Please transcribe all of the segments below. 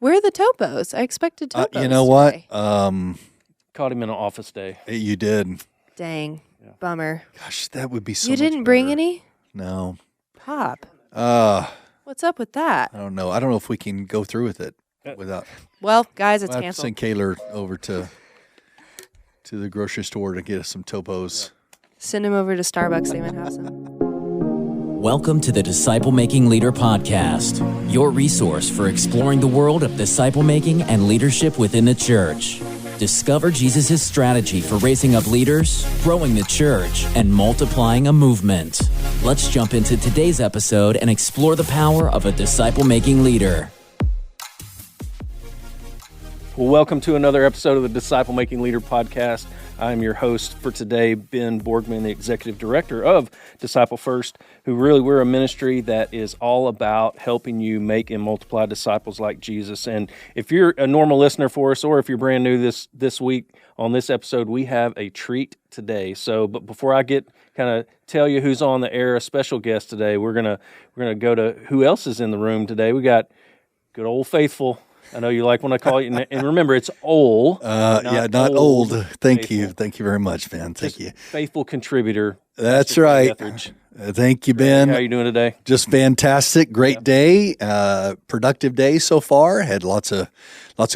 Where are the topos? I expected topos. You know what? today. Caught him in an office day. You did. Dang. Bummer. Gosh, that would be so You much didn't bring better. any? No. Pop. What's up with that? I don't know. I don't know if we can go through with it without. Well, guys, it's We'll have to canceled. send Kaylor over to the grocery store to get us some topos. Send him over to Starbucks. They might have some. Welcome to the Disciple Making Leader Podcast, your resource for exploring the world of disciple making and leadership within the church. Discover Jesus' strategy for raising up leaders, growing the church, and multiplying a movement. Let's jump into today's episode and explore the power of a disciple making leader. Well, welcome to another episode of the Disciple Making Leader Podcast. I'm your host for today, Ben Borgman, the Executive Director of Disciple First, we're a ministry that is all about helping you make and multiply disciples like Jesus. And if you're a normal listener for us, or if you're brand new this week on this episode, we have a treat today. But before I tell you who's on the air, a special guest today, we're gonna go to who else is in the room today. We got good old faithful. I know you like when I call you, and remember, it's old. Not old. Thank faithful. you. Thank you very much, Ben. Thank you. Faithful contributor. That's Leah right. Beth Etheredge. Thank you, Ben. How are you doing today? Just fantastic. Great day. Productive day so far. Had lots of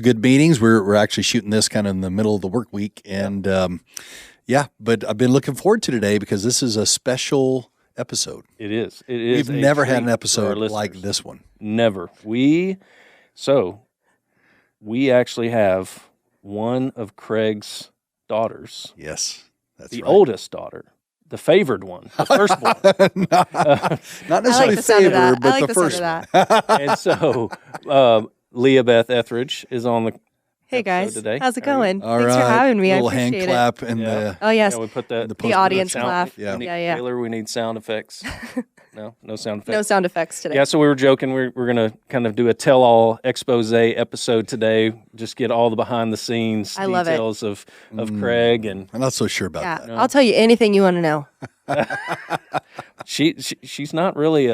good meetings. We're actually shooting this kind of in the middle of the work week, and but I've been looking forward to today because this is a special episode. It is. We've never had an episode like this one. Never. We actually have one of Craig's daughters. Yes, that's the right. oldest daughter, the favored one, the firstborn. Not necessarily favored, but the first one. And so Leah Beth Etheredge is on the Hey guys, today. how's it going? All Thanks right. for having me. I Little appreciate hand clap and Oh yes, we put that the audience sound, laugh. Yeah. Yeah. Taylor, we need sound effects. No sound effects. No sound effects today. Yeah, so we were joking. We're going to kind of do a tell-all expose episode today. Just get all the behind-the-scenes details of Craig. And I'm not so sure about that. I'll tell you anything you want to know. She's not really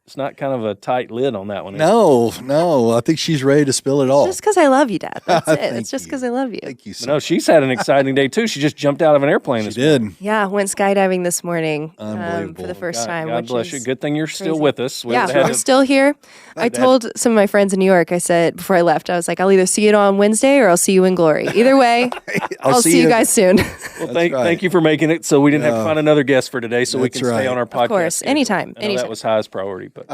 it's not kind of a tight lid on that one. No. I think she's ready to spill it all. Just because I love you, Dad. That's it. Thank It's just you. because I love you. Thank you so No, much. she's had an exciting day too. She just jumped out of an airplane this morning. Did. Yeah, went skydiving this morning Unbelievable. for the first time. God which bless is you. Good thing you're still crazy. with us. We're still here. I told some of my friends in New York, I said, before I left, I was like, I'll either see you on Wednesday or I'll see you in glory. Either way, I'll see you guys soon. Well, thank you for making it so we didn't have to find another guest for today so we That's can stay right. on our podcast. Of course, schedule. anytime. I know that was highest priority, but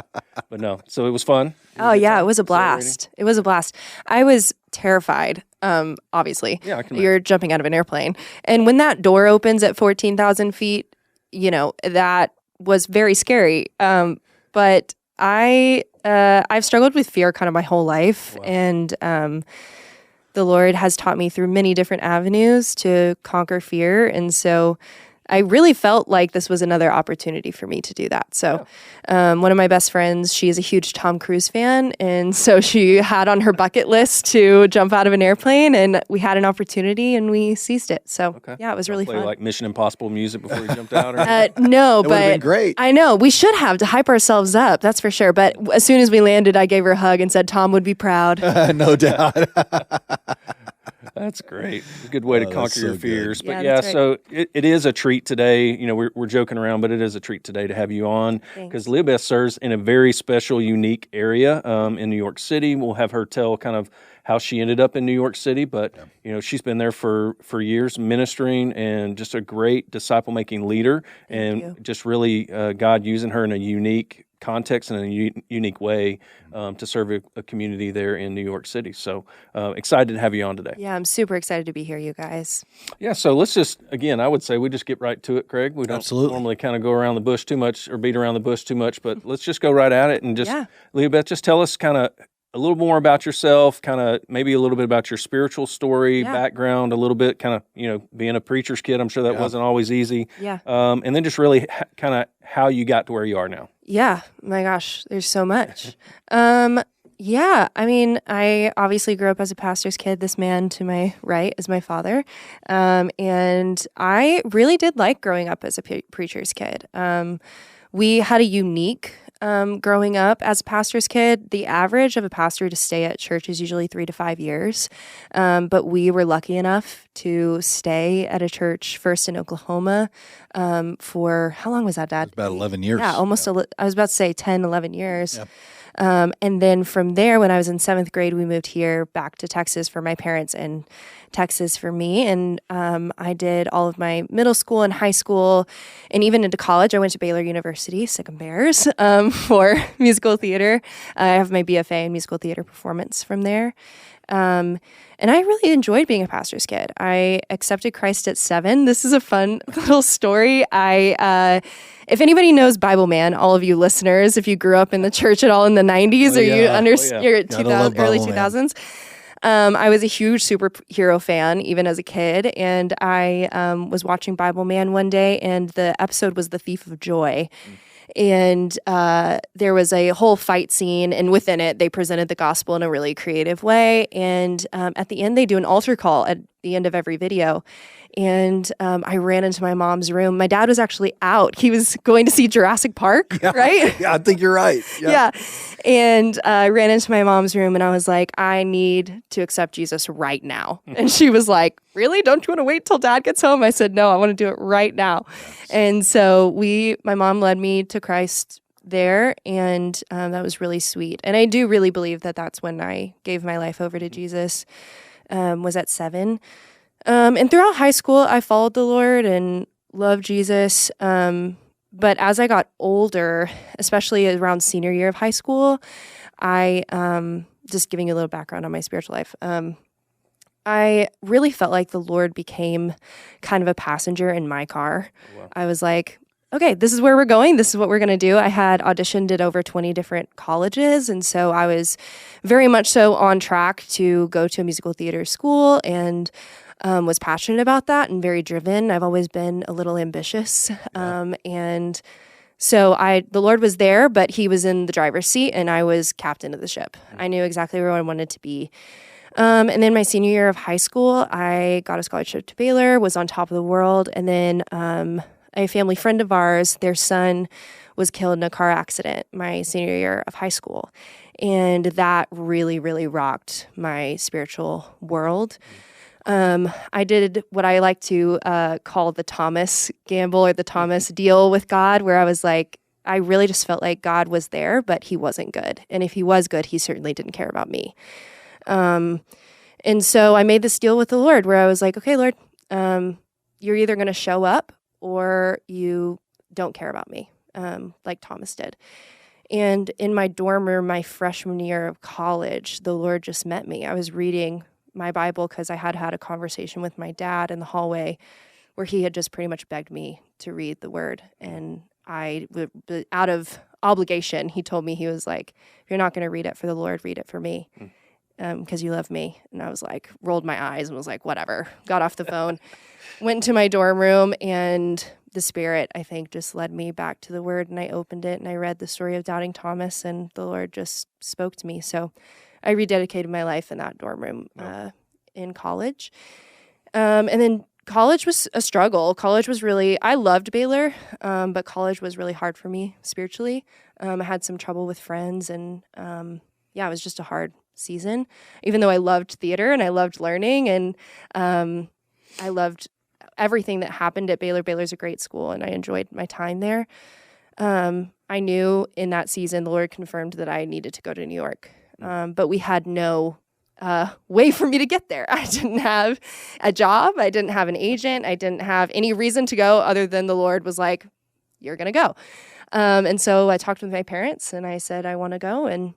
no. So it was fun. Oh, yeah, it was a blast. It was a blast. I was terrified, obviously. Yeah, I can You're jumping out of an airplane. And when that door opens at 14,000 feet, that was very scary. But I've struggled with fear kind of my whole life. Wow. And the Lord has taught me through many different avenues to conquer fear. And so I really felt like this was another opportunity for me to do that. So one of my best friends, she is a huge Tom Cruise fan. And so she had on her bucket list to jump out of an airplane. And we had an opportunity and we seized it. So yeah, it was really play fun. like Mission Impossible music before you jumped out? Or No, That would've but been great. I know we should have to hype ourselves up. That's for sure. But as soon as we landed, I gave her a hug and said, Tom would be proud. No doubt. That's great. It's a good way to Oh, conquer that's your so good. fears. But Yeah, that's right. so it is a treat today. We're joking around, but it is a treat today to have you on because Leah Beth serves in a very special, unique area in New York City. We'll have her tell kind of how she ended up in New York City, but she's been there for years ministering and just a great disciple-making leader, and just really God using her in a unique context and a unique way to serve a community there in New York City. So excited to have you on today. Yeah, I'm super excited to be here, you guys. Yeah, so let's just, again, I would say we just get right to it, Craig. We don't Absolutely. normally kind of go around the bush too much or beat around the bush too much, but let's just go right at it and just, Leah Beth, just tell us kind of a little more about yourself, kind of maybe a little bit about your spiritual story, background, a little bit kind of, being a preacher's kid. I'm sure that wasn't always easy. Yeah. And then just really kind of how you got to where you are now. Yeah, my gosh, there's so much. Yeah, I mean, I obviously grew up as a pastor's kid. This man to my right is my father. And I really did like growing up as a preacher's kid. We had a unique growing up as a pastor's kid. The average of a pastor to stay at church is usually 3 to 5 years. But we were lucky enough to stay at a church first in Oklahoma for, how long was that, Dad? About 11 years. Yeah, almost, I was about to say 10, 11 years. Yep. And then from there, when I was in 7th grade, we moved here back to Texas for my parents and Texas for me. And I did all of my middle school and high school and even into college. I went to Baylor University, Sick 'em Bears, for musical theater. I have my BFA in musical theater performance from there. And I really enjoyed being a pastor's kid. I accepted Christ at 7. This is a fun little story. If anybody knows Bible Man, all of you listeners, if you grew up in the church at all in the 90s you're 2000, early 2000s, I was a huge superhero fan even as a kid. And I was watching Bible Man one day, and the episode was The Thief of Joy. And there was a whole fight scene, and within it, they presented the gospel in a really creative way. And at the end, they do an altar call at the end of every video. And I ran into my mom's room. My dad was actually out. He was going to see Jurassic Park, right? Yeah, I think you're right. Yeah. And I ran into my mom's room, and I was like, I need to accept Jesus right now. And she was like, really? Don't you want to wait till Dad gets home? I said, no, I want to do it right now. Yes. And so my mom led me to Christ there, and that was really sweet. And I do really believe that that's when I gave my life over to Jesus, was at 7. And throughout high school, I followed the Lord and loved Jesus. But as I got older, especially around senior year of high school, I, just giving you a little background on my spiritual life, I really felt like the Lord became kind of a passenger in my car. Wow. I was like, okay, this is where we're going. This is what we're going to do. I had auditioned at over 20 different colleges. And so I was very much so on track to go to a musical theater school, and was passionate about that and very driven. I've always been a little ambitious. And so the Lord was there, but he was in the driver's seat, and I was captain of the ship. I knew exactly where I wanted to be. And then my senior year of high school, I got a scholarship to Baylor, was on top of the world. And then a family friend of ours, their son was killed in a car accident my senior year of high school. And that really, really rocked my spiritual world. I did what I like to call the Thomas gamble or the Thomas deal with God, where I was like, I really just felt like God was there, but he wasn't good. And if he was good, he certainly didn't care about me. And so I made this deal with the Lord where I was like, okay, Lord, you're either going to show up or you don't care about me, like Thomas did. And in my dorm room, my freshman year of college, the Lord just met me. I was reading my Bible because I had had a conversation with my dad in the hallway where he had just pretty much begged me to read the word. And out of obligation, he told me, he was like, if you're not going to read it for the Lord, read it for me because you love me. And I was like, rolled my eyes and was like, whatever, got off the phone, went into my dorm room, and the Spirit, I think, just led me back to the word, and I opened it and I read the story of doubting Thomas, and the Lord just spoke to me. So I rededicated my life in that dorm room in college. And then college was a struggle. College was I loved Baylor, but college was really hard for me spiritually. I had some trouble with friends, and it was just a hard season, even though I loved theater and I loved learning, and I loved everything that happened at Baylor. Baylor's a great school, and I enjoyed my time there. I knew in that season the Lord confirmed that I needed to go to New York. But we had no way for me to get there. I didn't have a job. I didn't have an agent. I didn't have any reason to go other than the Lord was like, you're going to go. And so I talked with my parents, and I said, I want to go. And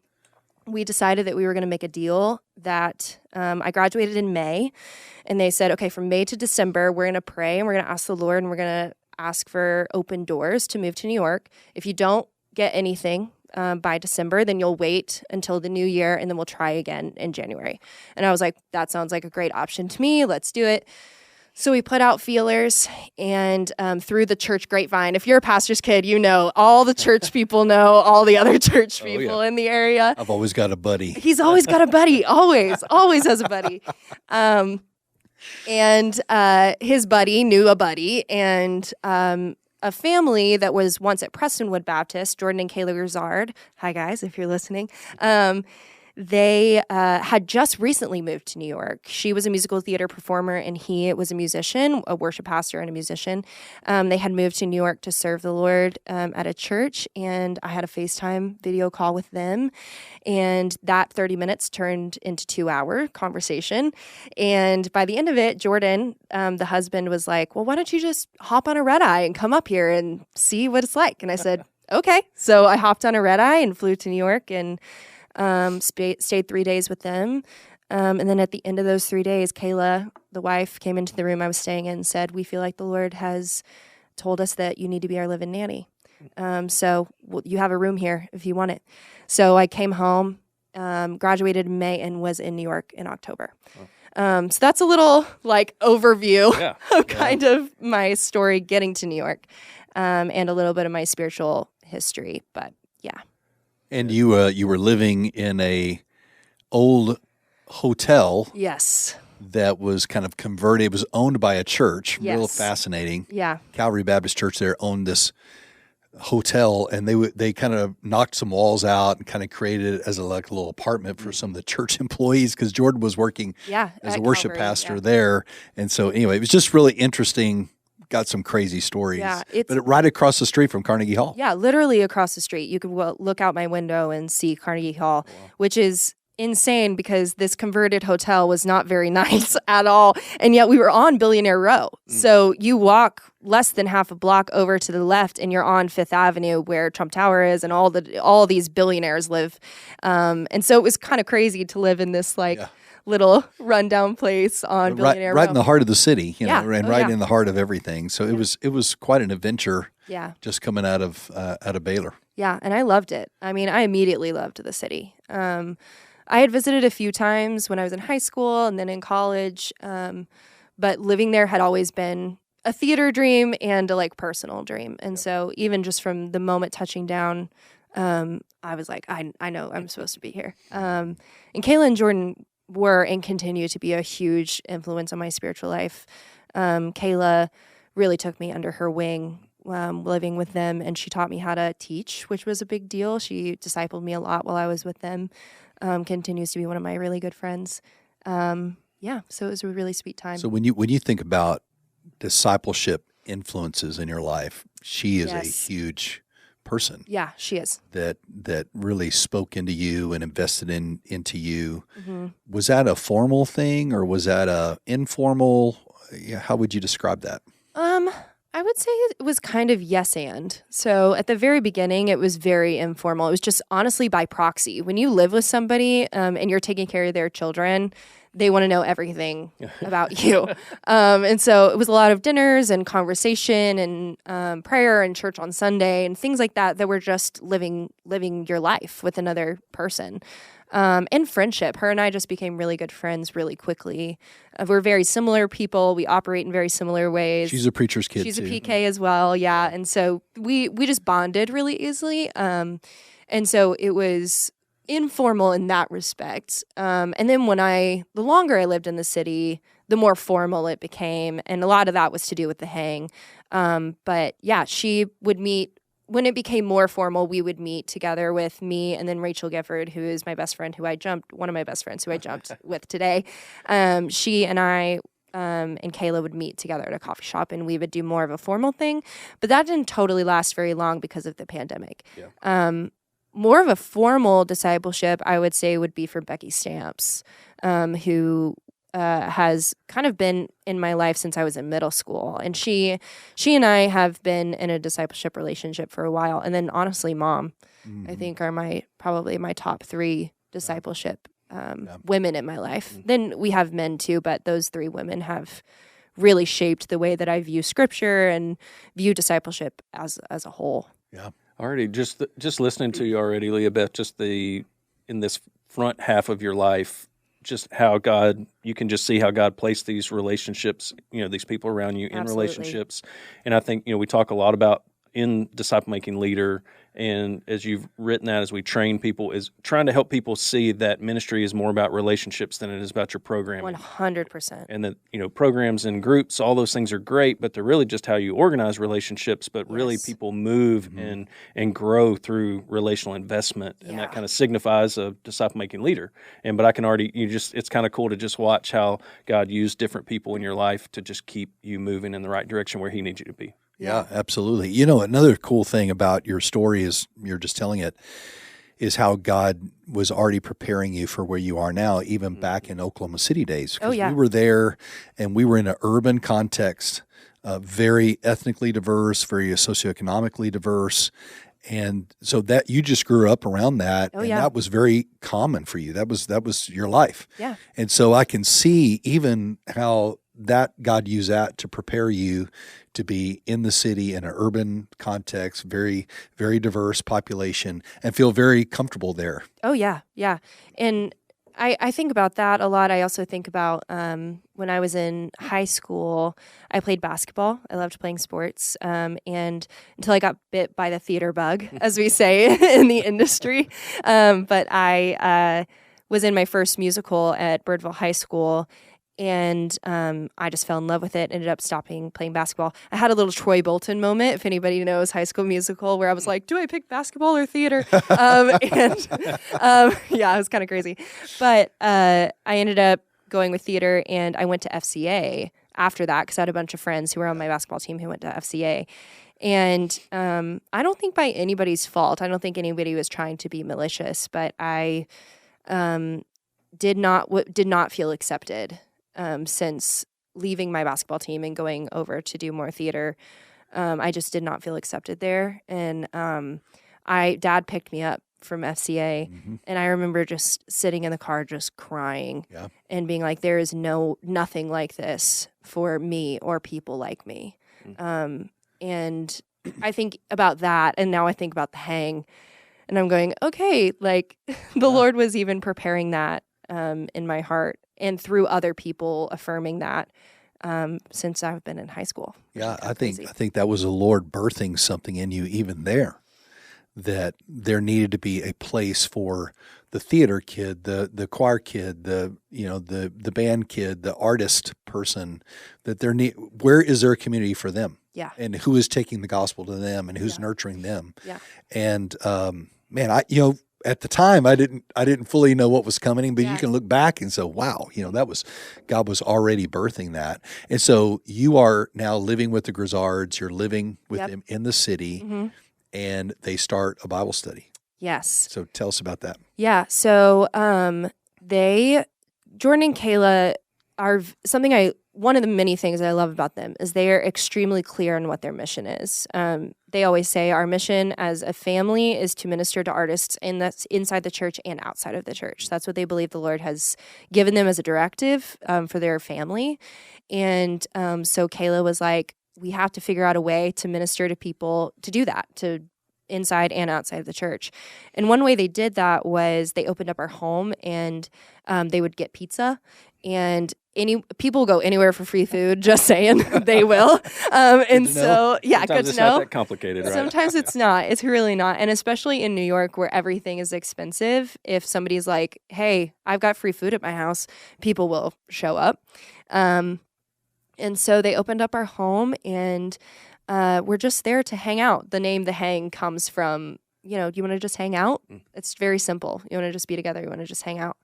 we decided that we were going to make a deal that I graduated in May. And they said, okay, from May to December, we're going to pray, and we're going to ask the Lord, and we're going to ask for open doors to move to New York. If you don't get anything by December, then you'll wait until the new year, and then we'll try again in January. And I was like, that sounds like a great option to me. Let's do it. So we put out feelers, and through the church grapevine, if you're a pastor's kid, you know, all the church people know all the other church people in the area. I've always got a buddy. He's always got a buddy, always has a buddy. And his buddy knew a buddy, and a family that was once at Prestonwood Baptist, Jordan and Kayla Grizard. Hi, guys, if you're listening. They had just recently moved to New York. She was a musical theater performer, and he was a musician, a worship pastor and a musician. They had moved to New York to serve the Lord at a church, and I had a FaceTime video call with them. And that 30 minutes turned into 2-hour conversation. And by the end of it, Jordan, the husband, was like, well, why don't you just hop on a red eye and come up here and see what it's like? And I said, okay. So I hopped on a red eye and flew to New York and stayed 3 days with them. And then at the end of those 3 days, Kayla, the wife, came into the room I was staying in and said, we feel like the Lord has told us that you need to be our live-in nanny. So you have a room here if you want it. So I came home, graduated in May, and was in New York in October. So that's a little like overview of kind of my story getting to New York, and a little bit of my spiritual history. But yeah. And you were living in a old hotel. Yes. That was kind of converted. It was owned by a church. Yes. Real fascinating. Yeah. Calvary Baptist Church there owned this hotel, and they kind of knocked some walls out and kind of created it as a little apartment for some of the church employees, because Jordan was working as a worship pastor there. And so anyway, it was just really interesting. Got some crazy stories. Yeah, but right across the street from Carnegie Hall. Yeah, literally across the street. You could look out my window and see Carnegie Hall, which is insane because this converted hotel was not very nice at all. And yet we were on Billionaire Row. So you walk less than half a block over to the left and you're on Fifth Avenue where Trump Tower is and all these billionaires live. And so it was kind of crazy to live in this little rundown place on Billionaire Row. Right in the heart of the city, and right in the heart of everything. So Yeah. it was quite an adventure. Yeah. Just coming out of Baylor. Yeah, and I loved it. I mean, I immediately loved the city. I had visited a few times when I was in high school and then in college, but living there had always been a theater dream and a personal dream. And so even just from the moment touching down, I was like, I know I'm supposed to be here. And Kayla and Jordan were and continue to be a huge influence on my spiritual life. Kayla really took me under her wing living with them, and she taught me how to teach, which was a big deal. She discipled me a lot while I was with them. Continues to be one of my really good friends. So it was a really sweet time. So when you think about discipleship influences in your life, she is a huge person. Yeah, she is. That really spoke into you and invested into you. Mm-hmm. Was that a formal thing or was that a informal? How would you describe that? I would say it was kind of yes and. So at the very beginning, it was very informal. It was just honestly by proxy. When you live with somebody and you're taking care of their children, they want to know everything about you. And so it was a lot of dinners and conversation and prayer and church on Sunday and things like that were just living your life with another person. And friendship. Her and I just became really good friends really quickly. We're very similar people. We operate in very similar ways. She's a preacher's kid, She's too. a PK as well, yeah. And so we just bonded really easily. And so it was informal in that respect. And then the longer I lived in the city, the more formal it became. And a lot of that was to do with the hang. But yeah, she would meet. When it became more formal, we would meet together with me and then Rachel Gifford, who is my best friend, one of my best friends who I jumped with today. She and I and Kayla would meet together at a coffee shop, and we would do more of a formal thing. But that didn't totally last very long because of the pandemic. Yeah. More of a formal discipleship, I would say, would be for Becky Stamps, who has kind of been in my life since I was in middle school. And she and I have been in a discipleship relationship for a while. And then honestly, Mom, I think are probably my top 3 discipleship women in my life. Then we have men too, but those 3 women have really shaped the way that I view scripture and view discipleship as a whole. Yeah. Already, just listening to you already, Leah Beth, in this front half of your life, just how you can just see how God placed these relationships, these people around you in Absolutely. relationships. And I think, we talk a lot about in Disciple Making Leader, and as you've written that, as we train people, is trying to help people see that ministry is more about relationships than it is about your programming. 100%. And that, programs and groups, all those things are great, but they're really just how you organize relationships, but really people move and grow through relational investment. And that kind of signifies a disciple-making leader. But I can already, it's kind of cool to just watch how God used different people in your life to just keep you moving in the right direction where He needs you to be. Yeah, absolutely. Another cool thing about your story is you're just telling it is how God was already preparing you for where you are now, even back in Oklahoma City days. Oh, yeah. We were there and we were in an urban context, very ethnically diverse, very socioeconomically diverse. And so that you just grew up around that, that was very common for you. That was your life. Yeah. And so I can see even how that God used that to prepare you to be in the city in an urban context, very, very diverse population, and feel very comfortable there. Oh, yeah. Yeah. And I think about that a lot. I also think about when I was in high school, I played basketball. I loved playing sports. And until I got bit by the theater bug, as we say in the industry. But I was in my first musical at Birdville High School. And I just fell in love with it, ended up stopping playing basketball. I had a little Troy Bolton moment, if anybody knows High School Musical, where I was like, do I pick basketball or theater? It was kind of crazy. But I ended up going with theater, and I went to FCA after that because I had a bunch of friends who were on my basketball team who went to FCA. And I don't think by anybody's fault. I don't think anybody was trying to be malicious, but I did not feel accepted. Since leaving my basketball team and going over to do more theater, I just did not feel accepted there. And Dad picked me up from FCA, and I remember just sitting in the car just crying and being like, there is nothing like this for me or people like me. And I think about that, and now I think about the hang, and I'm going, okay, like the Lord was even preparing that in my heart. And through other people affirming that since I've been in high school. Yeah, I think that was the Lord birthing something in you even there, that there needed to be a place for the theater kid, the choir kid, the band kid, the artist person, that where is there a community for them? Yeah. And who is taking the gospel to them and who's nurturing them? Yeah. And at the time, I didn't fully know what was coming, but you can look back and say, wow, that was, God was already birthing that. And so you are now living with the Grizzards, you're living with them in the city, and they start a Bible study. Yes. So tell us about that. Yeah. So Jordan and Kayla are one of the many things I love about them is they are extremely clear on what their mission is. They always say our mission as a family is to minister to artists, and that's inside the church and outside of the church. That's what they believe the Lord has given them as a directive for their family. And so Kayla was like, we have to figure out a way to minister to people, to do that, to inside and outside of the church. And one way they did that was they opened up our home, and they would get pizza, and people go anywhere for free food, just saying. They will. And so, Sometimes good to it's know. not that complicated, right? Sometimes it's not. It's really not. And especially in New York where everything is expensive, if somebody's like, hey, I've got free food at my house, people will show up. And so they opened up our home, and we're just there to hang out. The name The Hang comes from, do you want to just hang out? It's very simple. You want to just be together. You want to just hang out.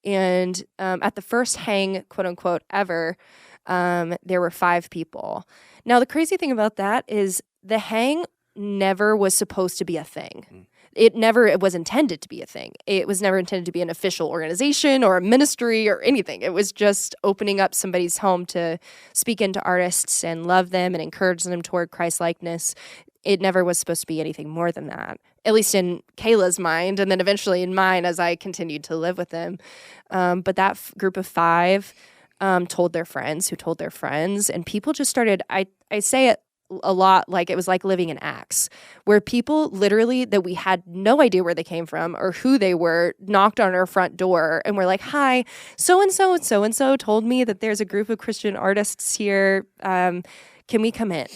And at the first hang, quote unquote, ever, there were 5 people. Now, the crazy thing about that is the hang never was supposed to be a thing. It was intended to be a thing. It was never intended to be an official organization or a ministry or anything. It was just opening up somebody's home to speak into artists and love them and encourage them toward Christ-likeness. It never was supposed to be anything more than that, at least in Kayla's mind, and then eventually in mine as I continued to live with them. But that group of 5 told their friends who told their friends, and people just started, I say it a lot like it was like living in Acts, where people literally that we had no idea where they came from or who they were knocked on our front door and were like, hi, so-and-so and so-and-so told me that there's a group of Christian artists here. Can we come in?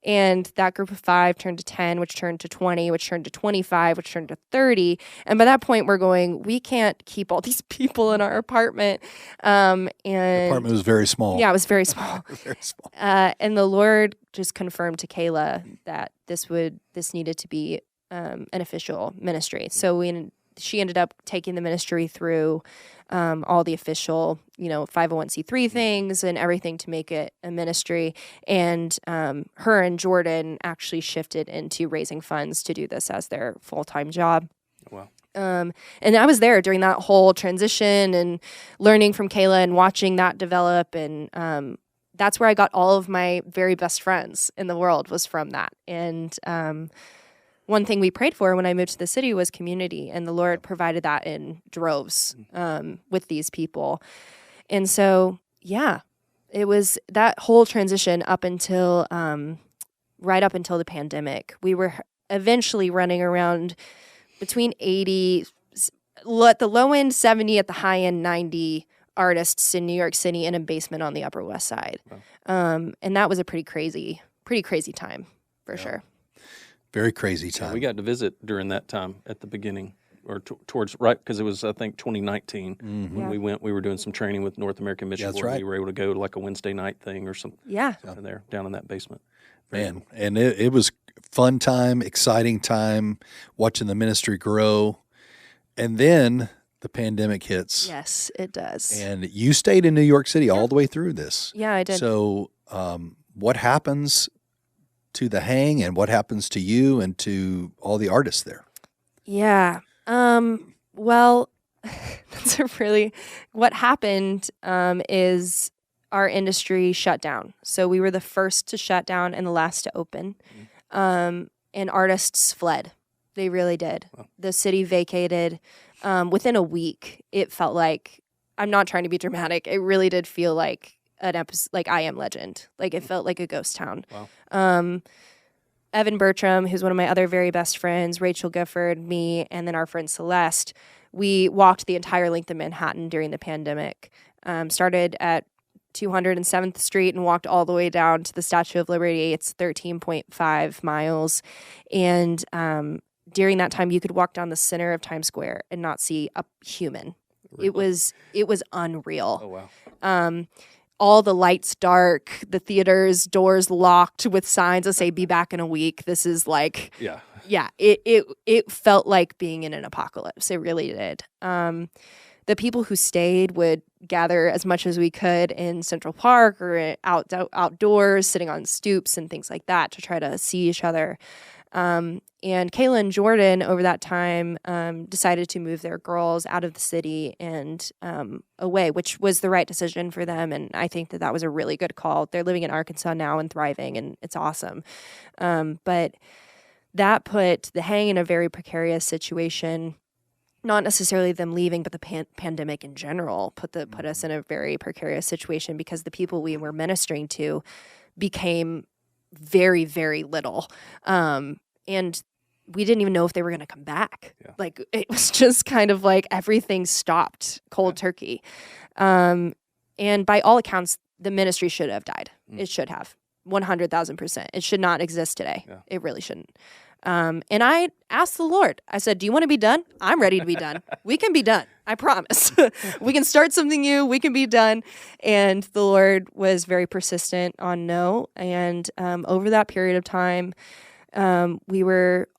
And that group of 5 turned to 10, which turned to 20, which turned to 25, which turned to 30. And by that point, we're going, we can't keep all these people in our apartment. And The apartment was very small. yeah, it was very small. Very small. And the Lord just confirmed to Kayla that this needed to be an official ministry. So she ended up taking the ministry through all the official, 501c3 things and everything to make it a ministry. And her and Jordan actually shifted into raising funds to do this as their full-time job. Wow. And I was there during that whole transition and learning from Kayla and watching that develop. And that's where I got all of my very best friends in the world was from that. And one thing we prayed for when I moved to the city was community, and the Lord provided that in droves with these people. And so, yeah, it was that whole transition up until right up until the pandemic. We were eventually running around between 80, at the low end 70, at the high end 90 artists in New York City in a basement on the Upper West Side. Wow. And that was a pretty crazy time for sure. Very crazy time. Yeah, we got to visit during that time at the beginning, or towards right, because it was, I think, 2019 when we went. We were doing some training with North American Mission That's Board. right. We were able to go to like a Wednesday night thing or something. Yeah. Down in that basement. Man, and it was fun time, exciting time, watching the ministry grow. And then the pandemic hits. Yes, it does. And you stayed in New York City all the way through this. Yeah, I did. So what happens to the Hang, and what happens to you and to all the artists there? Yeah. Well, what happened is our industry shut down. So we were the first to shut down and the last to open. And artists fled. They really did. Wow. The city vacated. Within a week, it felt like, I'm not trying to be dramatic, it really did feel like an episode, like I Am Legend. Like it felt like a ghost town. Wow. Evan Bertram, who's one of my other very best friends, Rachel Gifford, me, and then our friend Celeste, we walked the entire length of Manhattan during the pandemic. Started at 207th Street and walked all the way down to the Statue of Liberty. It's 13.5 miles. And during that time, you could walk down the center of Times Square and not see a human. Really? It was unreal. Oh, wow. All the lights dark, the theater's doors locked with signs that say, be back in a week. This is like, it felt like being in an apocalypse. It really did. The people who stayed would gather as much as we could in Central Park or outdoors, sitting on stoops and things like that to try to see each other. And Kayla and Jordan over that time decided to move their girls out of the city and away, which was the right decision for them. And I think that was a really good call. They're living in Arkansas now and thriving, and it's awesome. But that put the Hang in a very precarious situation. Not necessarily them leaving, but the pandemic in general put us in a very precarious situation because the people we were ministering to became very, very little. And we didn't even know if they were going to come back. Yeah. Like, it was just kind of like everything stopped cold turkey. And by all accounts, the ministry should have died. It should have. 100,000%. It should not exist today. Yeah. It really shouldn't. And I asked the Lord, I said, do you want to be done? I'm ready to be done. We can be done. I promise. We can start something new. We can be done. And the Lord was very persistent on no. And over that period of time, a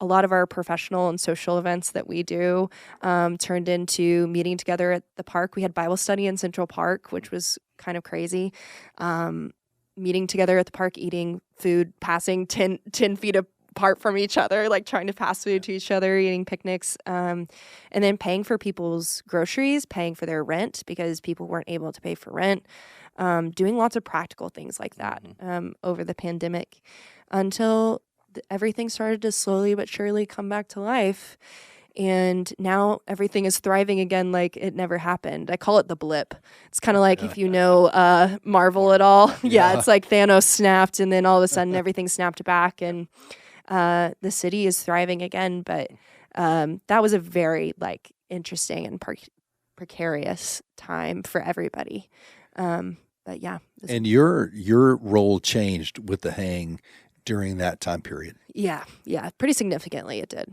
lot of our professional and social events that we do turned into meeting together at the park. We had Bible study in Central Park, which was kind of crazy. Meeting together at the park, eating food, passing 10 feet apart from each other, like trying to pass food to each other, eating picnics, and then paying for people's groceries, paying for their rent because people weren't able to pay for rent, doing lots of practical things like that over the pandemic until everything started to slowly but surely come back to life. And now everything is thriving again like it never happened. I call it the blip. It's kind of like if you know Marvel at all. Yeah, it's like Thanos snapped and then all of a sudden everything snapped back and the city is thriving again. But that was a very interesting and precarious time for everybody. But yeah. And your role changed with the Hang during that time period? Yeah, pretty significantly it did.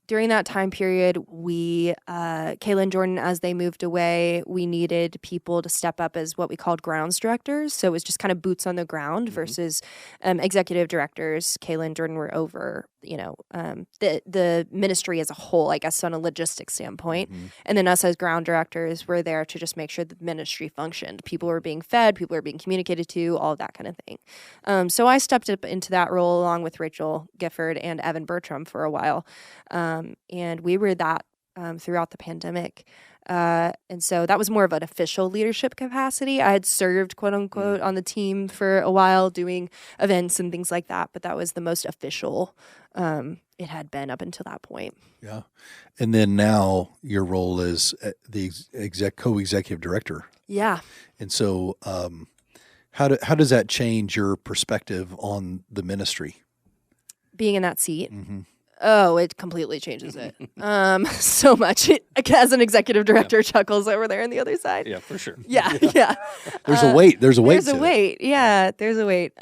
During that time period, Kayla and Jordan, as they moved away, we needed people to step up as what we called grounds directors. So it was just kind of boots on the ground versus executive directors. Kayla and Jordan were over, the ministry as a whole, I guess, on a logistics standpoint. And then us as ground directors were there to just make sure that the ministry functioned. People were being fed, people were being communicated to, all of that kind of thing. So I stepped up into that role along with Rachel Gifford and Evan Bertram for a while. And we were that throughout the pandemic. And so that was more of an official leadership capacity. I had served, quote unquote, on the team for a while doing events and things like that, but that was the most official it had been up until that point. Yeah. And then now your role is the co-executive director. Yeah. And so how does that change your perspective on the ministry? Being in that seat? Oh, it completely changes it. So much. As an executive director chuckles over there on the other side. Yeah, for sure. Yeah. There's a weight. There's a weight. There's a weight. Yeah, there's a weight.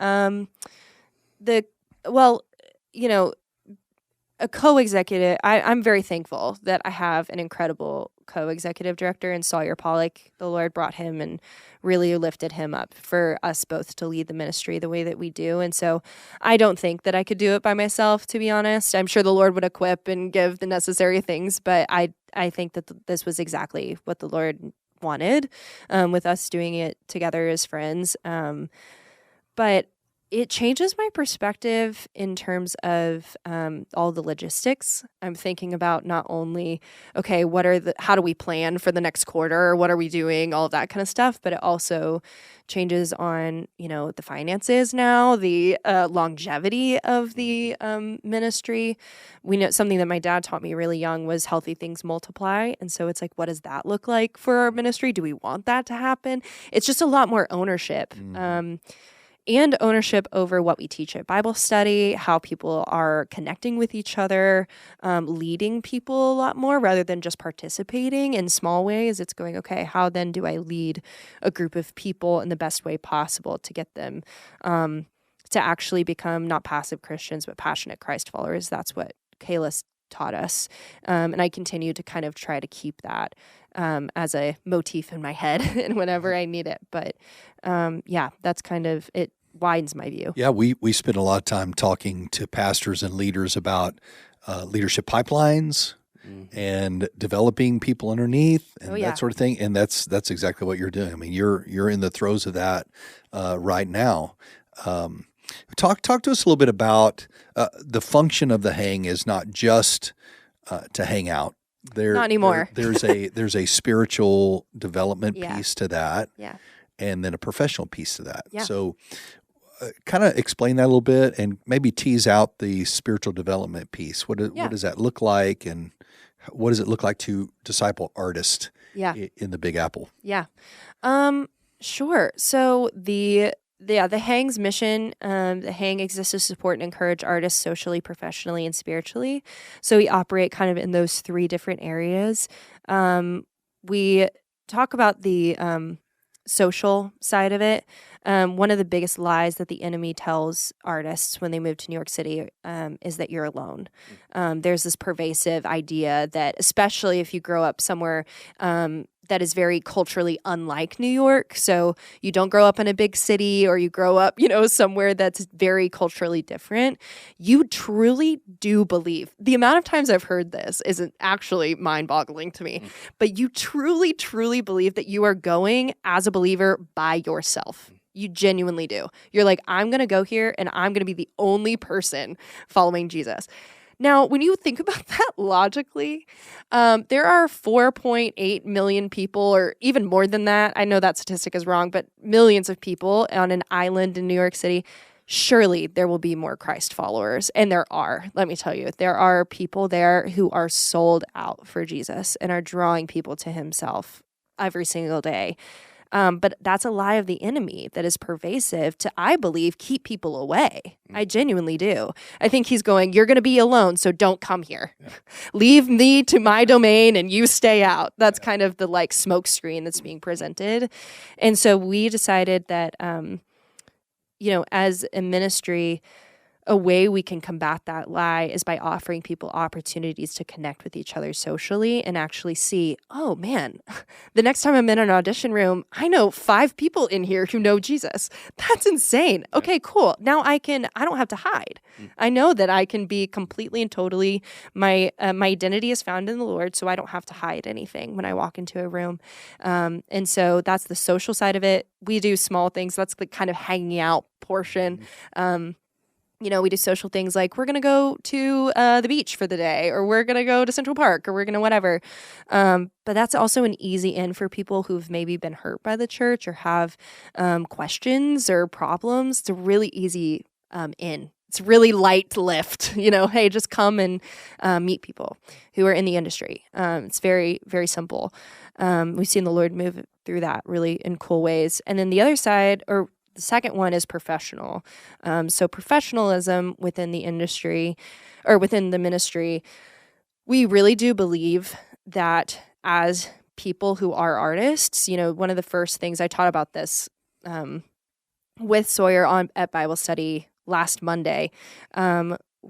A co-executive, I'm very thankful that I have an incredible co-executive director in Sawyer Pollock. The Lord brought him and really lifted him up for us both to lead the ministry the way that we do. And so I don't think that I could do it by myself, to be honest. I'm sure the Lord would equip and give the necessary things, but I think that this was exactly what the Lord wanted with us doing it together as friends. But it changes my perspective in terms of all the logistics. I'm thinking about not only, okay, how do we plan for the next quarter? What are we doing? All of that kind of stuff. But it also changes on, the finances now, the longevity of the ministry. We know something that my dad taught me really young was healthy things multiply. And so it's like, what does that look like for our ministry? Do we want that to happen? It's just a lot more ownership. And ownership over what we teach at Bible study, how people are connecting with each other, leading people a lot more rather than just participating in small ways. It's going, okay, how then do I lead a group of people in the best way possible to get them to actually become not passive Christians, but passionate Christ followers? That's what Kayla taught us. And I continue to kind of try to keep that as a motif in my head and whenever I need it. But that's kind of, it widens my view. Yeah, we spend a lot of time talking to pastors and leaders about leadership pipelines and developing people underneath and that sort of thing. And that's exactly what you're doing. I mean, you're in the throes of that right now. Talk to us a little bit about the function of the hang is not just to hang out. Not anymore. There's a spiritual development piece to that, and then a professional piece to that. Yeah. So, kind of explain that a little bit, and maybe tease out the spiritual development piece. What does that look like, and what does it look like to disciple artists in the Big Apple? Yeah, sure. So the Hang's mission, the Hang exists to support and encourage artists socially, professionally, and spiritually. So we operate kind of in those three different areas. We talk about the social side of it. One of the biggest lies that the enemy tells artists when they move to New York City is that you're alone. There's this pervasive idea that, especially if you grow up somewhere that is very culturally unlike New York, so you don't grow up in a big city or you grow up, somewhere that's very culturally different, you truly do believe. The amount of times I've heard this isn't actually mind-boggling to me, but you truly, truly believe that you are going as a believer by yourself. You genuinely do. You're like, I'm going to go here and I'm going to be the only person following Jesus. Now, when you think about that logically, there are 4.8 million people, or even more than that. I know that statistic is wrong, but millions of people on an island in New York City. Surely there will be more Christ followers. And there are, let me tell you, there are people there who are sold out for Jesus and are drawing people to himself every single day. But that's a lie of the enemy that is pervasive to, I believe, keep people away. I genuinely do. I think he's going, you're going to be alone, so don't come here. Yeah. Leave me to my domain and you stay out. That's kind of the smoke screen that's being presented. And so we decided that, as a ministry, a way we can combat that lie is by offering people opportunities to connect with each other socially and actually see, oh man, the next time I'm in an audition room, I know 5 people in here who know Jesus. That's insane. Okay, cool. Now I don't have to hide. I know that I can be completely and totally, my identity is found in the Lord, so I don't have to hide anything when I walk into a room. And so that's the social side of it. We do small things. That's the kind of hanging out portion. We do social things like we're going to go to the beach for the day, or we're going to go to Central Park, or we're going to whatever. But that's also an easy in for people who've maybe been hurt by the church or have questions or problems. It's a really easy in. It's really light lift, hey, just come and meet people who are in the industry. It's very, very simple. We've seen the Lord move through that really in cool ways. And then the other side, or the second one, is professional. So professionalism within the industry or within the ministry, we really do believe that as people who are artists, one of the first things I taught about this with Sawyer at Bible study last Monday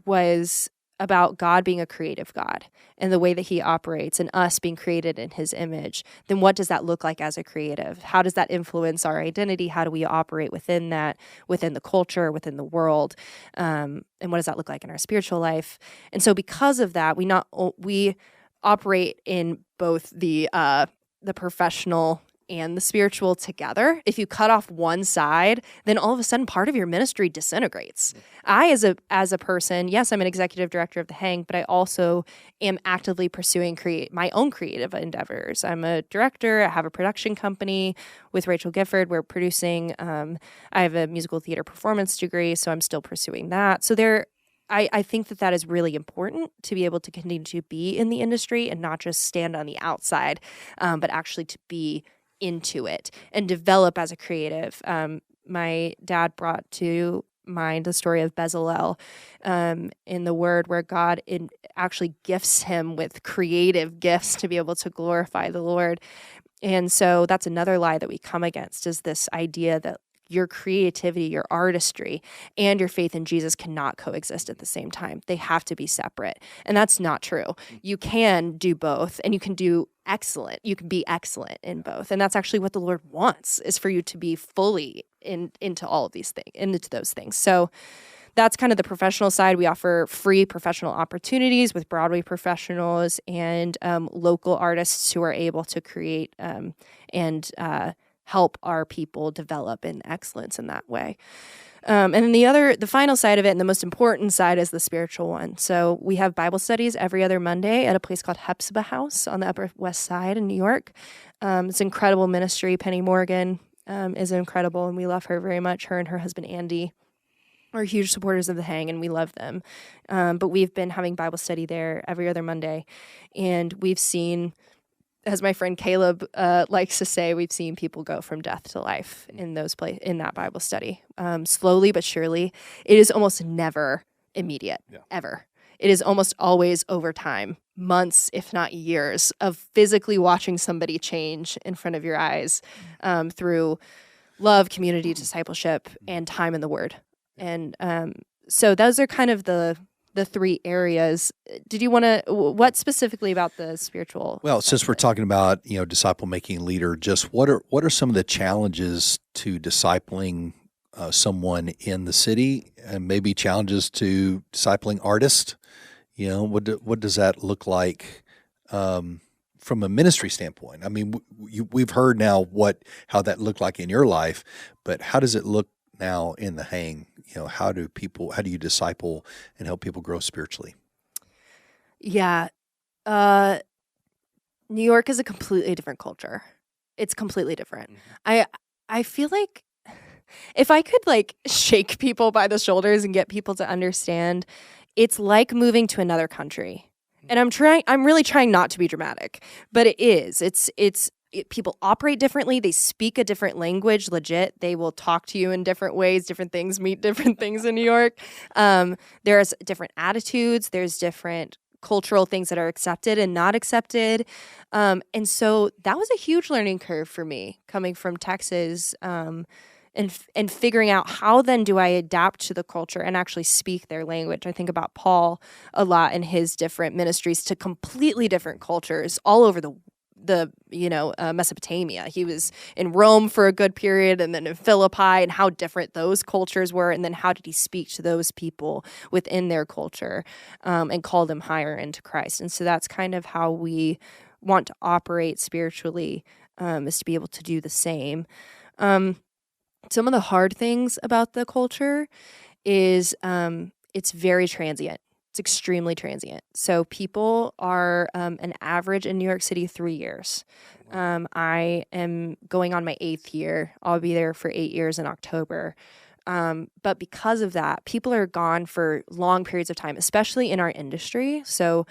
was about God being a creative God and the way that he operates and us being created in his image. Then what does that look like as a creative? How does that influence our identity? How do we operate within that, within the culture, within the world? And what does that look like in our spiritual life? And so because of that, we operate in both the professional and the spiritual together. If you cut off one side, then all of a sudden part of your ministry disintegrates. I, as a person, yes, I'm an executive director of the Hang, but I also am actively pursuing my own creative endeavors. I'm a director. I have a production company with Rachel Gifford. We're producing, I have a musical theater performance degree, so I'm still pursuing that. So I think that is really important to be able to continue to be in the industry and not just stand on the outside, but actually to be into it and develop as a creative. My dad brought to mind the story of Bezalel in the Word, where God actually gifts him with creative gifts to be able to glorify the Lord. And so that's another lie that we come against, is this idea that your creativity, your artistry, and your faith in Jesus cannot coexist at the same time. They have to be separate. And that's not true. You can do both, and you can do excellent. You can be excellent in both. And that's actually what the Lord wants, is for you to be fully into all of these things, into those things. So that's kind of the professional side. We offer free professional opportunities with Broadway professionals and local artists who are able to create and help our people develop in excellence in that way. And then the final side of it, and the most important side, is the spiritual one. So we have Bible studies every other Monday at a place called Hepzibah House on the Upper West Side in New York. It's an incredible ministry. Penny Morgan is incredible, and we love her very much. Her and her husband, Andy, are huge supporters of the Hang, and we love them. But we've been having Bible study there every other Monday, and we've seen, as my friend Caleb likes to say, we've seen people go from death to life in that Bible study, slowly but surely. It is almost never immediate, ever. It is almost always over time, months, if not years, of physically watching somebody change in front of your eyes through love, community, discipleship, and time in the Word. And so those are kind of the 3 areas. Did you want to, what specifically about the spiritual? Well, since we're talking about, disciple making leader, just what are some of the challenges to discipling someone in the city, and maybe challenges to discipling artists? What does that look like from a ministry standpoint? I mean, we've heard now how that looked like in your life, but how does it look now in the Hang? How do you disciple and help people grow spiritually? Yeah. New York is a completely different culture. It's completely different. Mm-hmm. I feel like if I could shake people by the shoulders and get people to understand, it's like moving to another country. And I'm really trying not to be dramatic, but it is. People operate differently. They speak a different language, legit. They will talk to you in different ways. Different things mean different things in New York. There's different attitudes. There's different cultural things that are accepted and not accepted. And so that was a huge learning curve for me coming from Texas. and figuring out how then do I adapt to the culture and actually speak their language. I think about Paul a lot in his different ministries to completely different cultures all over the Mesopotamia. He was in Rome for a good period and then in Philippi, and how different those cultures were. And then how did he speak to those people within their culture and call them higher into Christ? And so that's kind of how we want to operate spiritually, is to be able to do the same. Some of the hard things about the culture is it's very transient. It's extremely transient. So people are an average in New York City 3 years. I am going on my 8th year. I'll be there for 8 years in October. But because of that, people are gone for long periods of time, especially in our industry. So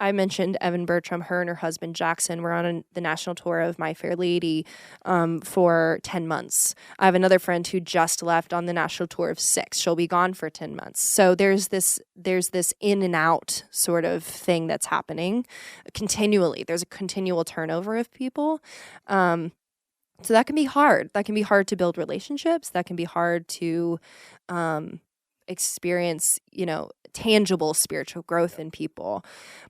I mentioned Evan Bertram, her and her husband Jackson were on the national tour of My Fair Lady for 10 months. I have another friend who just left on the national tour of 6. She'll be gone for 10 months. So there's this in and out sort of thing that's happening continually. There's a continual turnover of people. So that can be hard. That can be hard to build relationships. That can be hard to experience, tangible spiritual growth in people.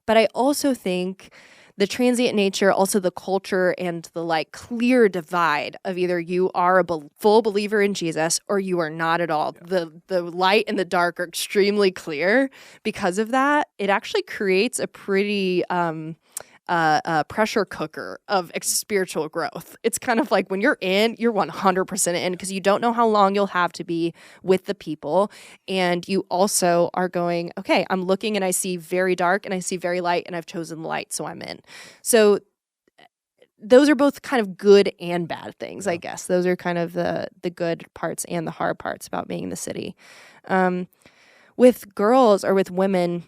But I also think the transient nature, also the culture and the clear divide of either you are a full believer in Jesus or you are not at all. Yeah. The light and the dark are extremely clear. Because of that, it actually creates a pretty pressure cooker of spiritual growth. It's kind of like when you're in, you're 100% in, because you don't know how long you'll have to be with the people. And you also are going, okay, I'm looking and I see very dark and I see very light and I've chosen light, so I'm in. So those are both kind of good and bad things, I guess. Those are kind of the good parts and the hard parts about being in the city. With girls or with women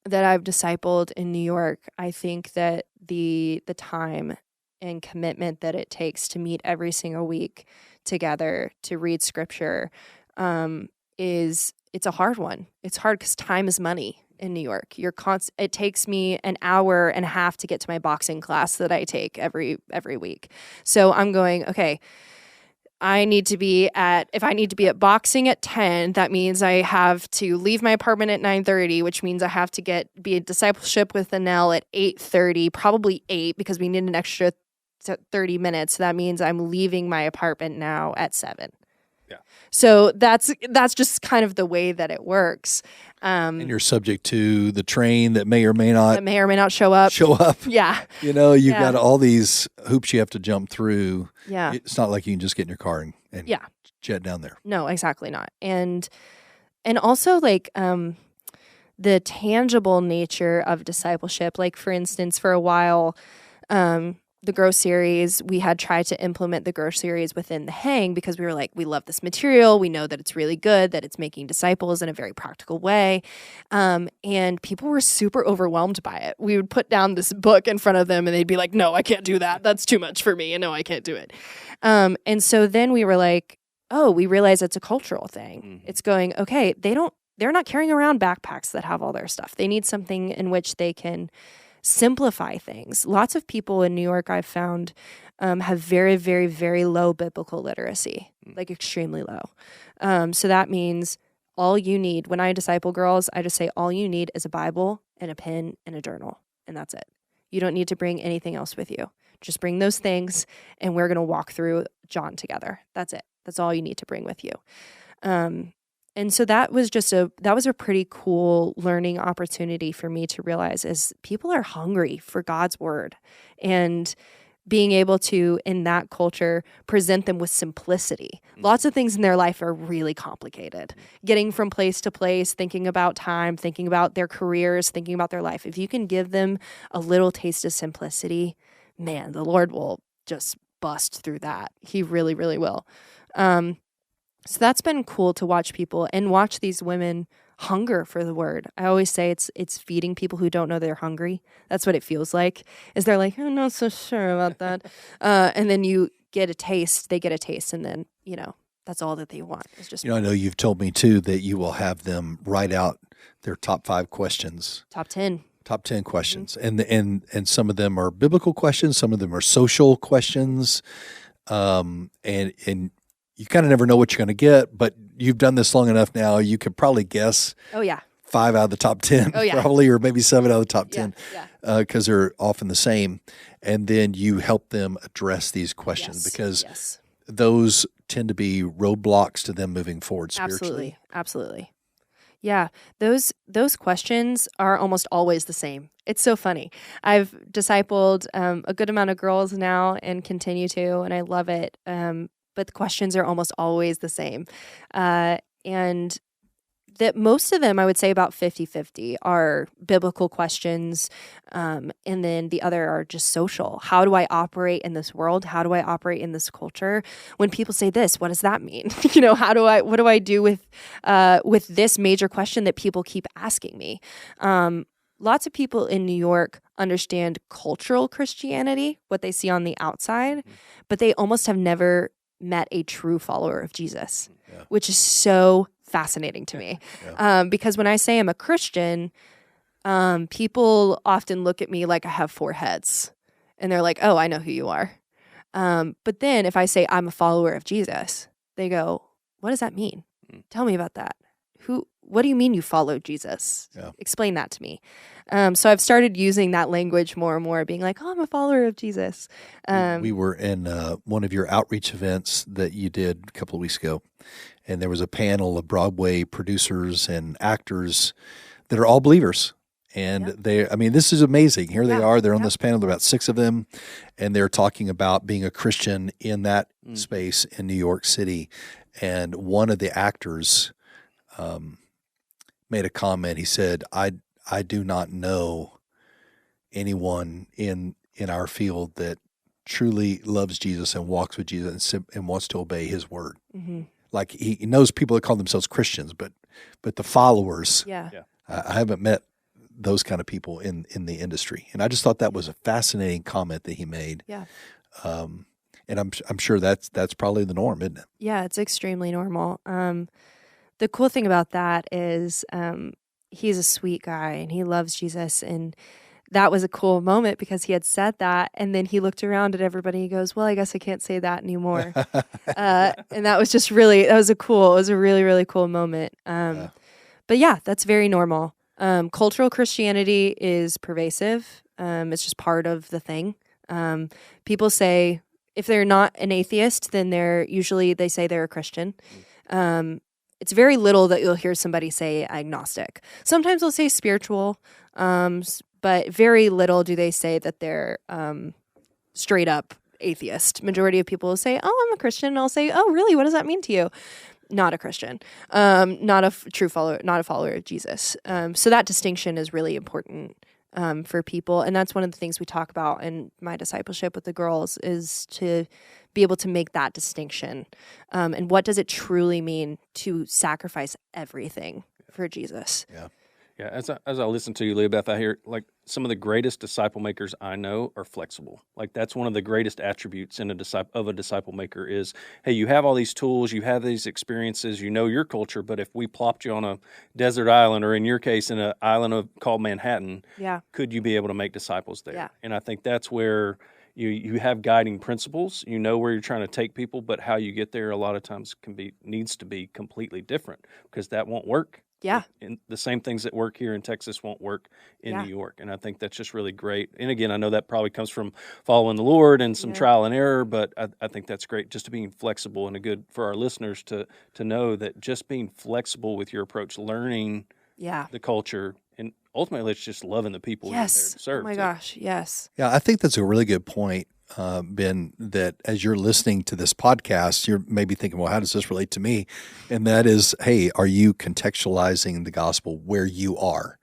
that I've discipled in New York, I think that the time and commitment that it takes to meet every single week together to read scripture it's a hard one. It's hard because time is money in New York. It takes me an hour and a half to get to my boxing class that I take every week. So I'm going, okay, if I need to be at boxing at 10, that means I have to leave my apartment at 9:30, which means I have to be in discipleship with Annelle at 8:30, probably 8, because we need an extra 30 minutes. So that means I'm leaving my apartment now at 7. Yeah. So that's just kind of the way that it works. And you're subject to the train that may or may not show up. Yeah. You've got all these hoops you have to jump through. Yeah. It's not like you can just get in your car and jet down there. No, exactly not. And also the tangible nature of discipleship. Like, for instance, for a while, the Grow series, we had tried to implement the Grow series within the Hang because we were like, we love this material. We know that it's really good, that it's making disciples in a very practical way. And people were super overwhelmed by it. We would put down this book in front of them and they'd be like, no, I can't do that. That's too much for me. And no, I can't do it. And so then we were like, oh, we realize it's a cultural thing. Mm-hmm. It's going, okay, they're not carrying around backpacks that have all their stuff. They need something in which they can simplify things. Lots of people in New York I've found have very, very, very low biblical literacy, like extremely low. So that means all you need, when I disciple girls, I just say all you need is a Bible and a pen and a journal, and that's it. You don't need to bring anything else with you. Just bring those things, and we're going to walk through John together. That's it. That's all you need to bring with you. And so that was a pretty cool learning opportunity for me to realize is people are hungry for God's word, and being able to, in that culture, present them with simplicity. Lots of things in their life are really complicated. Getting from place to place, thinking about time, thinking about their careers, thinking about their life. If you can give them a little taste of simplicity, man, the Lord will just bust through that. He really, really will. So that's been cool to watch people and watch these women hunger for the word. I always say it's feeding people who don't know they're hungry. That's what it feels like. Is they're like, I'm not so sure about that. And then you get a taste, they get a taste, and then, that's all that they want. It's just I know you've told me too that you will have them write out their top 5 questions. Top 10 questions. Mm-hmm. And some of them are biblical questions, some of them are social questions. and you kind of never know what you're going to get, but you've done this long enough now, you could probably guess. Oh yeah. 5 out of the top 10, probably, or maybe 7 out of the top 10, because they're often the same. And then you help them address these questions because those tend to be roadblocks to them moving forward spiritually. Absolutely. Yeah, those questions are almost always the same. It's so funny. I've discipled a good amount of girls now and continue to, and I love it. But the questions are almost always the same. And that most of them, I would say about 50-50, are biblical questions. And then the other are just social. How do I operate in this world? How do I operate in this culture? When people say this, what does that mean? What do I do with this major question that people keep asking me? Lots of people in New York understand cultural Christianity, what they see on the outside, but they almost have never met a true follower of Jesus, which is so fascinating to me. Because when I say I'm a Christian, people often look at me like I have 4 heads, and they're like, oh, I know who you are. But then if I say I'm a follower of Jesus, they go, what does that mean? Tell me about that. What do you mean you follow Jesus? Explain that to me. So I've started using that language more and more, being like, oh, I'm a follower of Jesus. We were in one of your outreach events that you did a couple of weeks ago, and there was a panel of Broadway producers and actors that are all believers. And this is amazing. Here they are. They're on this panel. There are about 6 of them, and they're talking about being a Christian in that space in New York City. And one of the actors made a comment. He said, I do not know anyone in our field that truly loves Jesus and walks with Jesus and wants to obey his word. Mm-hmm. Like he knows people that call themselves Christians, but the followers, I haven't met those kind of people in the industry. And I just thought that was a fascinating comment that he made. Yeah. And I'm sure that's probably the norm, isn't it? Yeah, it's extremely normal. The cool thing about that is he's a sweet guy and he loves Jesus. And that was a cool moment because he had said that. And then he looked around at everybody and he goes, well, I guess I can't say that anymore. And that was just it was a really, really cool moment. But yeah, that's very normal. Cultural Christianity is pervasive. It's just part of the thing. People say if they're not an atheist, then they say they're a Christian. It's very little that you'll hear somebody say agnostic. Sometimes they'll say spiritual, but very little do they say that they're straight up atheist. Majority of people will say, oh, I'm a Christian. And I'll say, oh, really? What does that mean to you? Not a Christian, not a true follower, not a follower of Jesus. So that distinction is really important for people. And that's one of the things we talk about in my discipleship with the girls is to be able to make that distinction. And what does it truly mean to sacrifice everything for Jesus? Yeah, as I listen to you, Leah Beth, I hear like some of the greatest disciple makers I know are flexible. Like that's one of the greatest attributes in a disciple maker is, hey, you have all these tools, you have these experiences, you know your culture, but if we plopped you on a desert island, or in your case, in an island called Manhattan, could you be able to make disciples there? Yeah. And I think that's where you have guiding principles. You know where you're trying to take people, but how you get there a lot of times needs to be completely different because that won't work. Yeah. And the same things that work here in Texas won't work in New York. And I think that's just really great. And again, I know that probably comes from following the Lord and some trial and error, but I think that's great just to being flexible and good for our listeners to know that just being flexible with your approach, learning the culture, and ultimately it's just loving the people you're there to serve. Oh my gosh, yes. Yeah, I think that's a really good point, Ben, that as you're listening to this podcast, you're maybe thinking, well, how does this relate to me? And that is, hey, are you contextualizing the gospel where you are?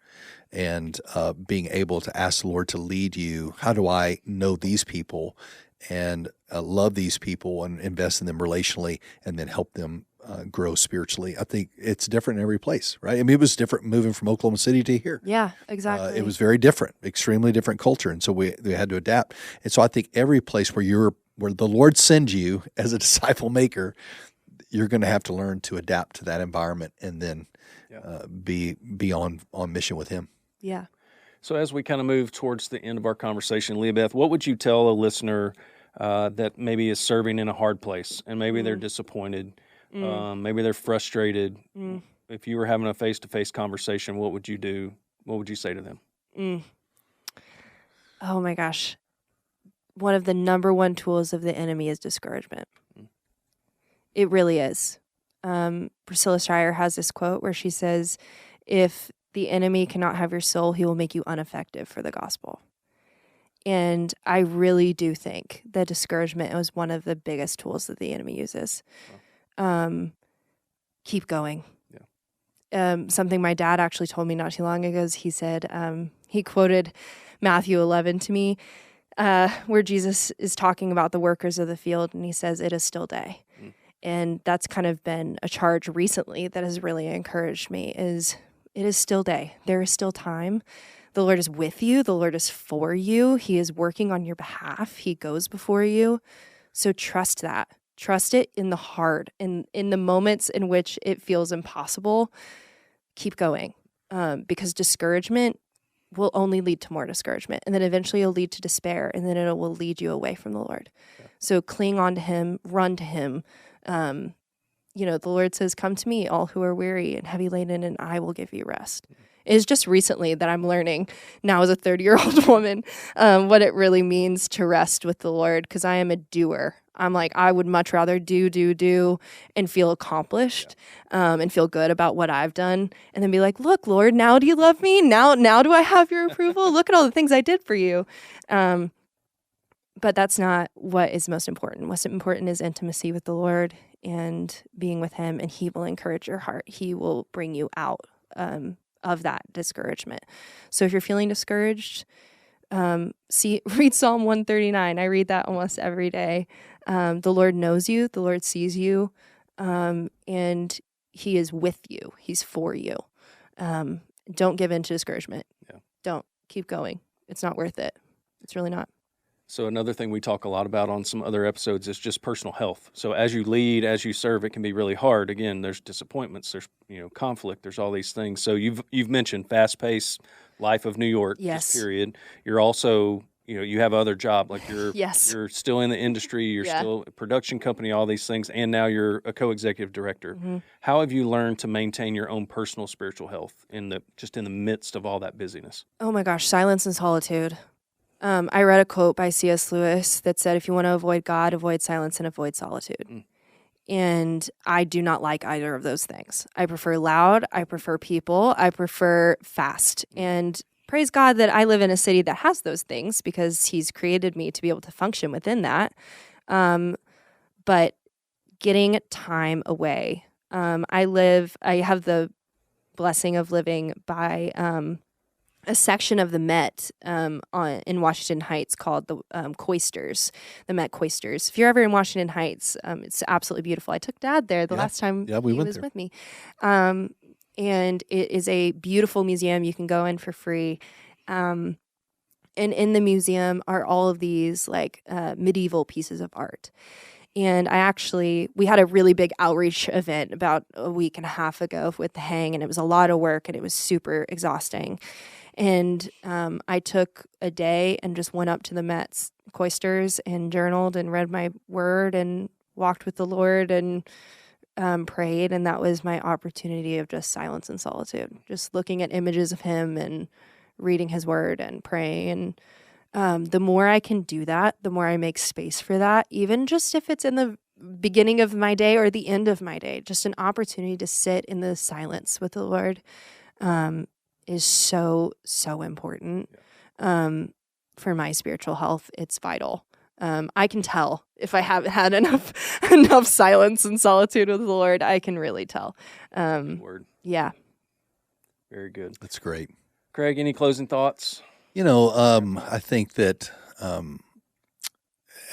And being able to ask the Lord to lead you, how do I know these people and love these people and invest in them relationally and then help them grow spiritually? I think it's different in every place, right? I mean, it was different moving from Oklahoma City to here. Yeah, exactly. It was very different, extremely different culture. And so we had to adapt. And so I think every place where the Lord sends you as a disciple maker, you're going to have to learn to adapt to that environment and then be on mission with him. Yeah. So as we kind of move towards the end of our conversation, Leah Beth, what would you tell a listener that maybe is serving in a hard place, and maybe they're disappointed, maybe they're frustrated. If you were having a face-to-face conversation, what would you do? What would you say to them? Oh my gosh. One of the number one tools of the enemy is discouragement. It really is. Priscilla Schreier has this quote where she says, if the enemy cannot have your soul, he will make you ineffective for the gospel. And I really do think that discouragement was one of the biggest tools that the enemy uses. Keep going. Yeah. Something my dad actually told me not too long ago is he said, he quoted Matthew 11 to me, where Jesus is talking about the workers of the field, and he says, it is still day. And that's kind of been a charge recently that has really encouraged me is it is still day. There is still time. The Lord is with you. The Lord is for you. He is working on your behalf. He goes before you. So trust that. Trust it in the hard, in the moments in which it feels impossible. Keep going, because discouragement will only lead to more discouragement, and then eventually it'll lead to despair, and then it will lead you away from the Lord. Yeah. So cling on to Him, run to Him. The Lord says, come to me, all who are weary and heavy laden, and I will give you rest. It is just recently that I'm learning now as a 30-year-old woman what it really means to rest with the Lord, because I am a doer. I'm like, I would much rather do and feel accomplished and feel good about what I've done, and then be like, look, Lord, now do you love me? Now do I have your approval? Look at all the things I did for you. But that's not what is most important. What's important is intimacy with the Lord and being with Him, and He will encourage your heart. He will bring you out of that discouragement. So if you're feeling discouraged, read Psalm 139. I read that almost every day. The Lord knows you. The Lord sees you, and He is with you. He's for you. Don't give in to discouragement. Yeah. Don't. Keep going. It's not worth it. It's really not. So another thing we talk a lot about on some other episodes is just personal health. So as you lead, as you serve, it can be really hard. Again, there's disappointments, there's conflict, there's all these things. So you've mentioned fast-paced life of New York, yes. Just period. You're also, you have other job, like yes. You're still in the industry, you're still a production company, all these things, and now you're a co-executive director. Mm-hmm. How have you learned to maintain your own personal spiritual health in the midst of all that busyness? Oh my gosh, silence and solitude. I read a quote by C.S. Lewis that said, if you want to avoid God, avoid silence and avoid solitude. And I do not like either of those things. I prefer loud. I prefer people. I prefer fast. And praise God that I live in a city that has those things, because He's created me to be able to function within that. But getting time away. I have the blessing of living by a section of the Met in Washington Heights called the Cloisters, the Met Cloisters. If you're ever in Washington Heights, it's absolutely beautiful. I took Dad there the last time he was with me. And it is a beautiful museum. You can go in for free. And in the museum are all of these medieval pieces of art. And we had a really big outreach event about a week and a half ago with the Hang, and it was a lot of work, and it was super exhausting. And I took a day and just went up to the Met's Cloisters and journaled and read my word and walked with the Lord and prayed. And that was my opportunity of just silence and solitude, just looking at images of Him and reading His word and praying. And the more I can do that, the more I make space for that, even just if it's in the beginning of my day or the end of my day, just an opportunity to sit in the silence with the Lord is so, so important. For my spiritual health. It's vital. I can tell if I haven't had enough silence and solitude with the Lord. I can really tell. Good word. Yeah. Very good. That's great. Craig, any closing thoughts? I think that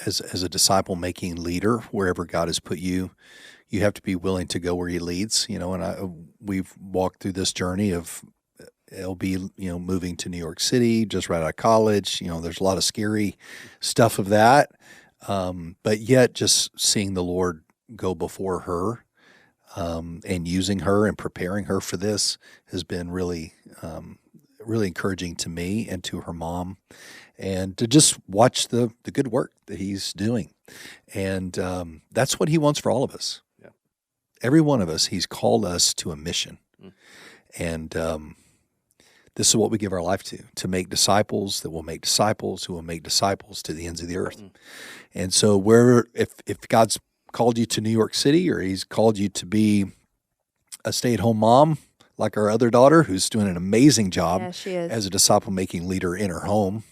as a disciple-making leader, wherever God has put you, you have to be willing to go where He leads. And we've walked through this journey of LB, moving to New York City just right out of college. There's a lot of scary stuff of that, but yet just seeing the Lord go before her and using her and preparing her for this has been really, really encouraging to me and to her mom. and to just watch the good work that he's doing. And that's what he wants for all of us. Yeah. Every one of us, he's called us to a mission. And this is what we give our life to make disciples that will make disciples who will make disciples to the ends of the earth. And so if God's called you to New York City, or he's called you to be a stay-at-home mom like our other daughter, who's doing an amazing job she is. as a disciple-making leader in her home,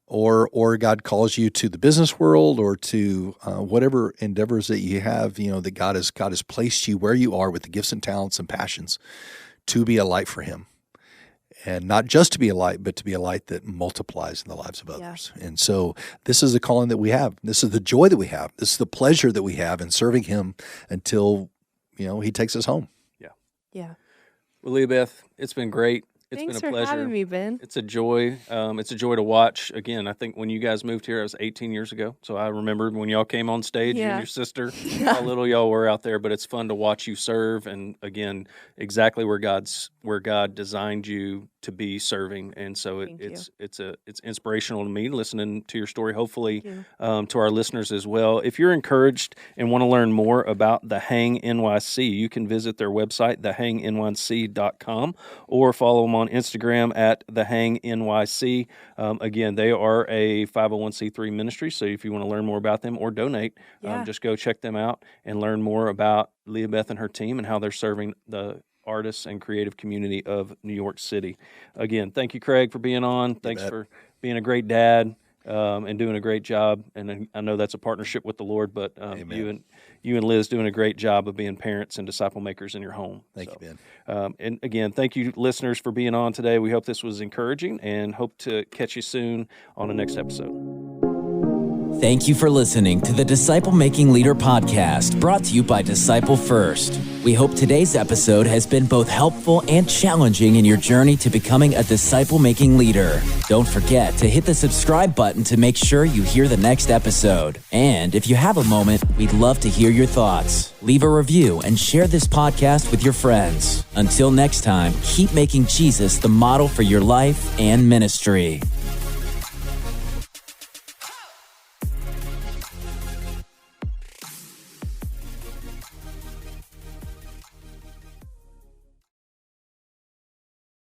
or God calls you to the business world, or to whatever endeavors that you have, that God has placed you where you are with the gifts and talents and passions to be a light for him. And not just to be a light, but to be a light that multiplies in the lives of others. Yeah. And so this is the calling that we have. This is the joy that we have. This is the pleasure that we have in serving him until, he takes us home. Yeah. Yeah. Well, Leah Beth, it's been great. It's Thanks been a pleasure. for having me, Ben. It's a joy. It's a joy to watch. Again, I think when you guys moved here, I was 18 years ago. So I remember when y'all came on stage, you and your sister, how little y'all were out there. But it's fun to watch you serve. And again, exactly where God designed you to be serving. And so it's inspirational to me listening to your story. Hopefully, to our listeners as well. If you're encouraged and want to learn more about The Hang NYC, you can visit their website, thehangnyc.com, or follow them on Instagram at The Hang NYC. Again, they are a 501c3 ministry, so if you want to learn more about them or donate, just go check them out and learn more about Leah Beth and her team and how they're serving the artists and creative community of New York City. Again, thank you, Craig, for being on. Thanks for being a great dad and doing a great job. And I know that's a partnership with the Lord, but you and Liz doing a great job of being parents and disciple makers in your home. Thank you, Ben. And again, thank you, listeners, for being on today. We hope this was encouraging and hope to catch you soon on the next episode. Thank you for listening to the Disciple Making Leader podcast, brought to you by Disciple First. We hope today's episode has been both helpful and challenging in your journey to becoming a disciple-making leader. Don't forget to hit the subscribe button to make sure you hear the next episode. And if you have a moment, we'd love to hear your thoughts. Leave a review and share this podcast with your friends. Until next time, keep making Jesus the model for your life and ministry.